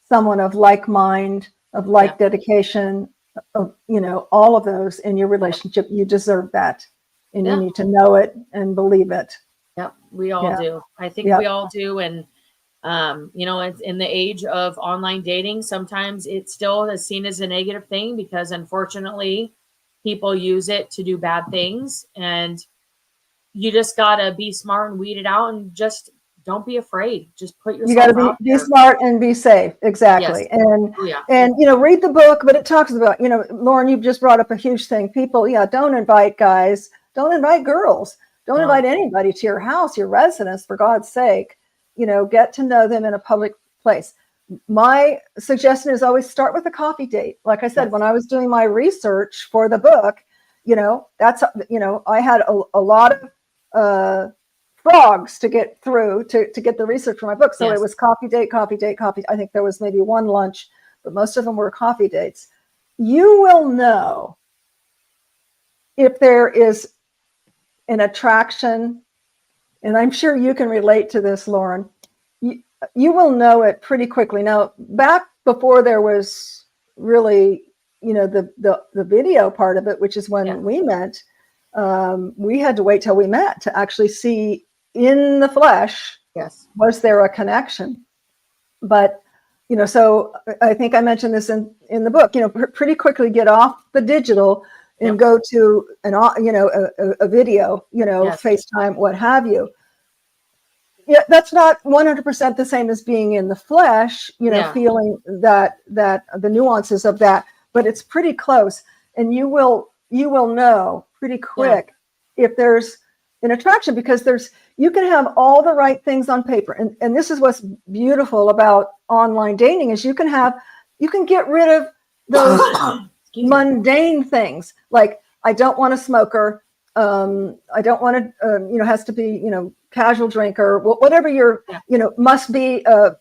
someone of like mind, of like dedication, of, you know, all of those in your relationship. You deserve that, and you need to know it and believe it. Yep, we all do. I think we all do. And, you know, in the age of online dating, sometimes it still is seen as a negative thing because, unfortunately, people use it to do bad things. And you just got to be smart and weed it out, and just don't be afraid. Just put yourself out there. You got to be smart and be safe. Exactly. Yes. And, you know, read the book, but it talks about, you know, Lauren, you've just brought up a huge thing. People, don't invite guys, don't invite girls, don't invite anybody to your house, your residence, for God's sake. You know, get to know them in a public place. My suggestion is always start with a coffee date. Like I said, when I was doing my research for the book, you know, that's, you know, I had a lot of frogs to get through to get the research for my book. So it was coffee date. I think there was maybe one lunch, but most of them were coffee dates. You will know if there is an attraction, and I'm sure you can relate to this, Lauren. You will know it pretty quickly. Now, back before there was really, you know, the video part of it, which is when we met, we had to wait till we met to actually see in the flesh, was there a connection? But, you know, so I think I mentioned this in the book, you know, pretty quickly get off the digital and go to a video, you know, FaceTime, what have you. Yeah, that's not 100% the same as being in the flesh, you know, feeling that the nuances of that, but it's pretty close. And you will know pretty quick if there's an attraction, because you can have all the right things on paper. And this is what's beautiful about online dating is you can get rid of those mundane things. Like, I don't want a smoker. I don't want to, has to be, casual drinker, whatever your, must be a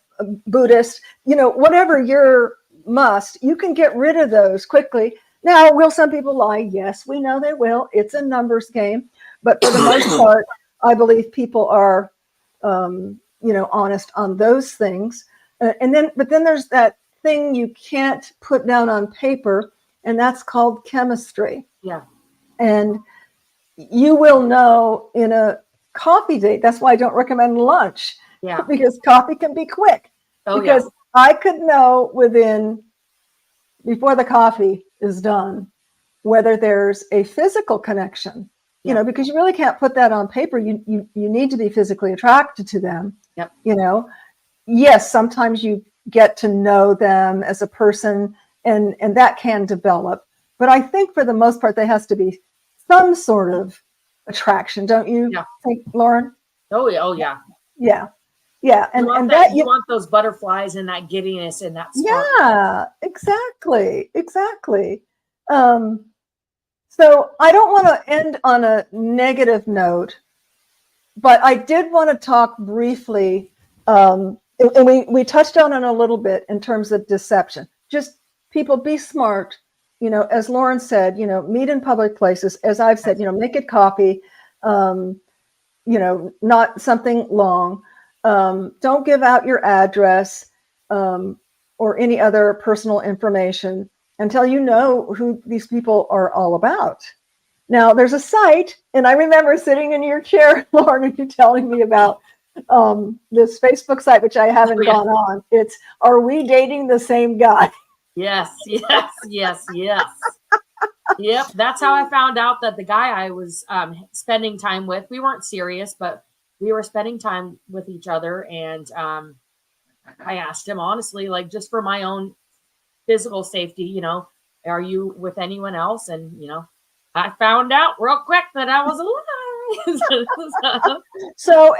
Buddhist, whatever your must, you can get rid of those quickly. Now, will some people lie? Yes, we know they will. It's a numbers game. But for the most part, I believe people are, honest on those things. But then there's that thing you can't put down on paper, and that's called chemistry. Yeah. And you will know in a coffee date. That's why I don't recommend lunch. Yeah. Because coffee can be quick. Oh, because I could know before the coffee is done, whether there's a physical connection, you know, because you really can't put that on paper. You need to be physically attracted to them. Yep. You know, yes, sometimes you get to know them as a person and that can develop. But I think for the most part, there has to be some sort of attraction. Don't you think, Lauren? Oh, yeah. Oh, yeah. Yeah. Yeah. You want and that, you want those butterflies and that giddiness and that spark. Yeah, exactly. Exactly. So I don't want to end on a negative note, but I did want to talk briefly, and we touched on it a little bit in terms of deception. Just people be smart, you know, as Lauren said, you know, meet in public places. As I've said, you know, make it coffee, you know, not something long. Don't give out your address or any other personal information until you know who these people are all about. Now, there's a site, and I remember sitting in your chair, Lauren, and you telling me about this Facebook site, which I haven't gone on. It's Are We Dating the Same Guy? Yes, yes, yes, yes. Yep, that's how I found out that the guy I was spending time with, we weren't serious, but we were spending time with each other. And I asked him honestly, like just for my own physical safety, you know, are you with anyone else? And, you know, I found out real quick that I was alive. So,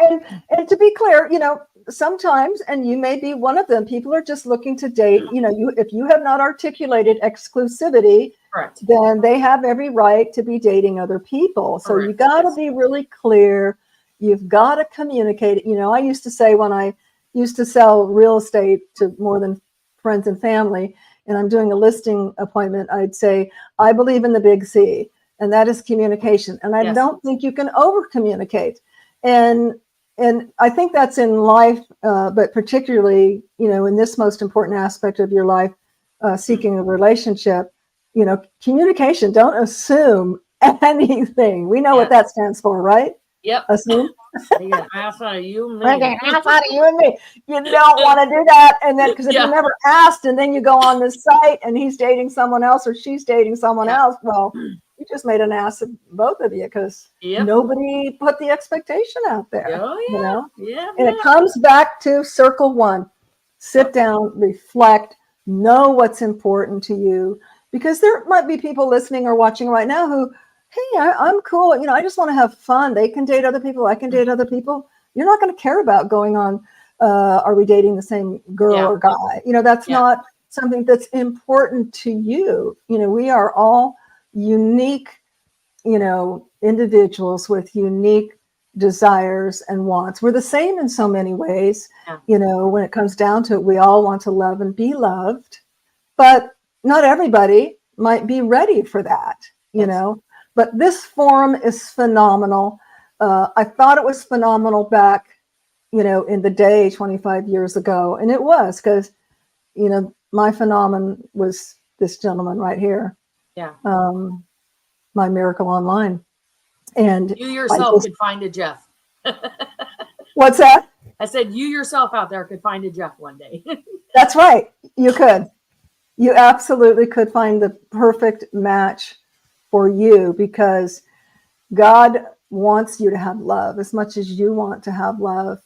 and to be clear, you know, sometimes, and you may be one of them, people are just looking to date, you know, if you have not articulated exclusivity, Correct. then they have every right to be dating other people. So Correct. you got to be really clear. You've got to communicate. You know, I used to say when I used to sell real estate to more than friends and family, and I'm doing a listing appointment, I'd say, I believe in the big C, and that is communication. And I don't think you can over communicate. And I think that's in life, but particularly, you know, in this most important aspect of your life, seeking a relationship, you know, communication. Don't assume anything. We know what that stands for, right? Yep. Assume. They get asked out of you and me. They get asked out of you and me. You don't want to do that. And then, because if you never asked, and then you go on this site and he's dating someone else or she's dating someone else, well, you just made an ass of both of you because nobody put the expectation out there. Oh, yeah. You know? Yeah. And it comes back to circle one. Sit down, reflect, know what's important to you, because there might be people listening or watching right now who, hey, I'm cool. You know, I just want to have fun. They can date other people. I can date other people. You're not going to care about going on, are we dating the same girl or guy? You know, that's not something that's important to you. You know, we are all unique, you know, individuals with unique desires and wants. We're the same in so many ways. You know, when it comes down to it, we all want to love and be loved, but not everybody might be ready for that, you know. But this forum is phenomenal. I thought it was phenomenal back, you know, in the day 25 years ago. And it was because, you know, my phenomenon was this gentleman right here. Yeah. My Miracle Online. And you yourself could find a Jeff. What's that? I said you yourself out there could find a Jeff one day. That's right. You could. You absolutely could find the perfect match for you, because God wants you to have love as much as you want to have love.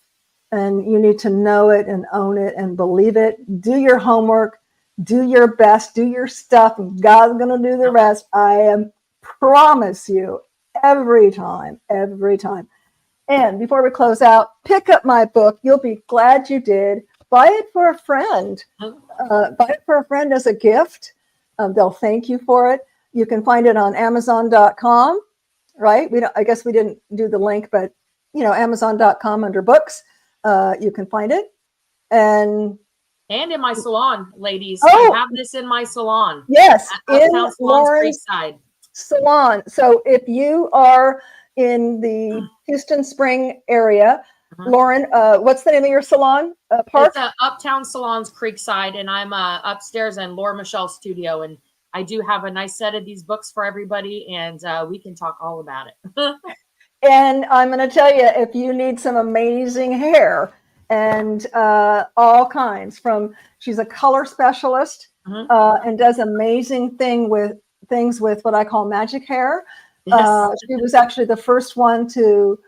And you need to know it and own it and believe it. Do your homework, do your best, do your stuff, and God's going to do the rest. I promise you, every time. And before we close out, pick up my book. You'll be glad you did. Buy it for a friend. Buy it for a friend as a gift. They'll thank you for it. You can find it on Amazon.com, right? I guess we didn't do the link, but you know, Amazon.com under books, you can find it. And in my salon, ladies. I have this in my salon. Yes, in Lauren's salon. So if you are in the Houston Spring area, Lauren, what's the name of your salon? Park? It's Uptown Salons Creekside, and I'm upstairs in Laura Michelle's studio, and I do have a nice set of these books for everybody, and we can talk all about it. And I'm going to tell you, if you need some amazing hair, and all kinds. She's a color specialist and does amazing things with what I call magic hair. Yes. She was actually the first one to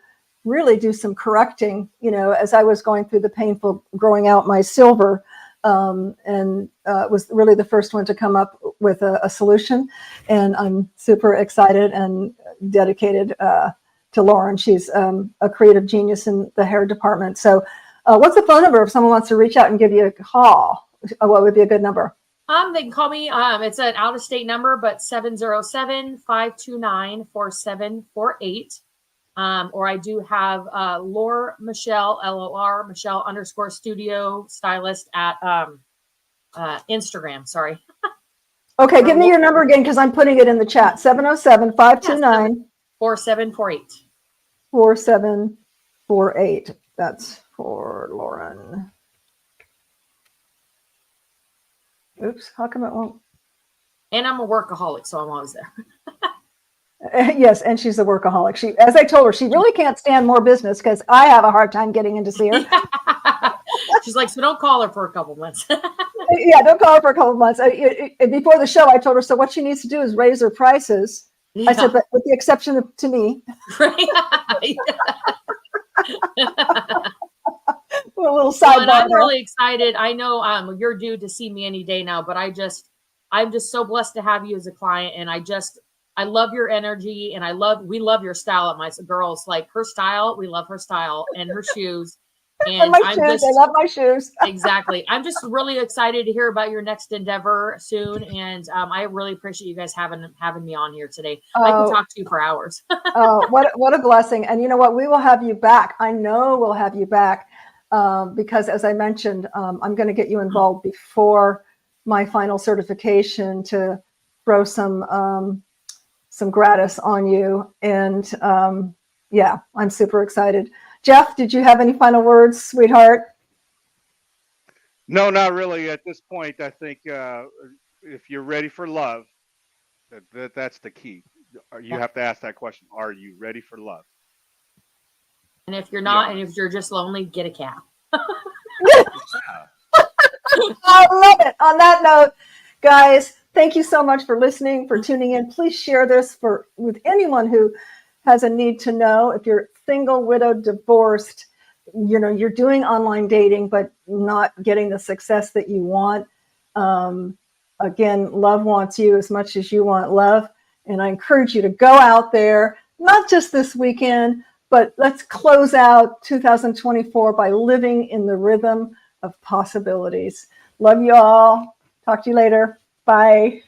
really do some correcting, as I was going through the painful growing out my silver, and was really the first one to come up with a solution. And I'm super excited and dedicated to Lauren. She's a creative genius in the hair department. So what's the phone number if someone wants to reach out and give you a call? What would be a good number? They can call me. It's an out-of-state number, but 707-529-4748. Or I do have Lor Michelle, LOR Michelle _studio stylist at Instagram. Sorry. Okay, give me your number again because I'm putting it in the chat. 707-529 4748. 4748. That's for Lauren. Oops, how come it won't? And I'm a workaholic, so I'm always there. Yes, and she's a workaholic. As I told her, she really can't stand more business because I have a hard time getting in to see her. She's like, so don't call her for a couple months. Yeah, don't call her for a couple of months. Before the show, I told her, so what she needs to do is raise her prices. Yeah. I said, but with the exception to me. A little sidebar. And I'm really excited. I know you're due to see me any day now, but I'm just so blessed to have you as a client. And I love your energy, and we love your style at my girls. Like her style, we love her style and her shoes. And my shoes. I love my shoes. Exactly. I'm just really excited to hear about your next endeavor soon. And I really appreciate you guys having me on here today. I can talk to you for hours. What a blessing. And you know what? We will have you back. I know we'll have you back because as I mentioned, I'm going to get you involved before my final certification to throw some gratis on you. And yeah, I'm super excited. Jeff, did you have any final words, sweetheart? No, not really. At this point, I think if you're ready for love, that's the key. You have to ask that question. Are you ready for love? And if you're not, and if you're just lonely, get a cat. I love it. On that note, guys, thank you so much for listening, for tuning in. Please share this with anyone who has a need to know. If you're single, widowed, divorced, you're doing online dating, but not getting the success that you want. Again, love wants you as much as you want love. And I encourage you to go out there, not just this weekend, but let's close out 2024 by living in the rhythm of possibilities. Love you all. Talk to you later. Bye.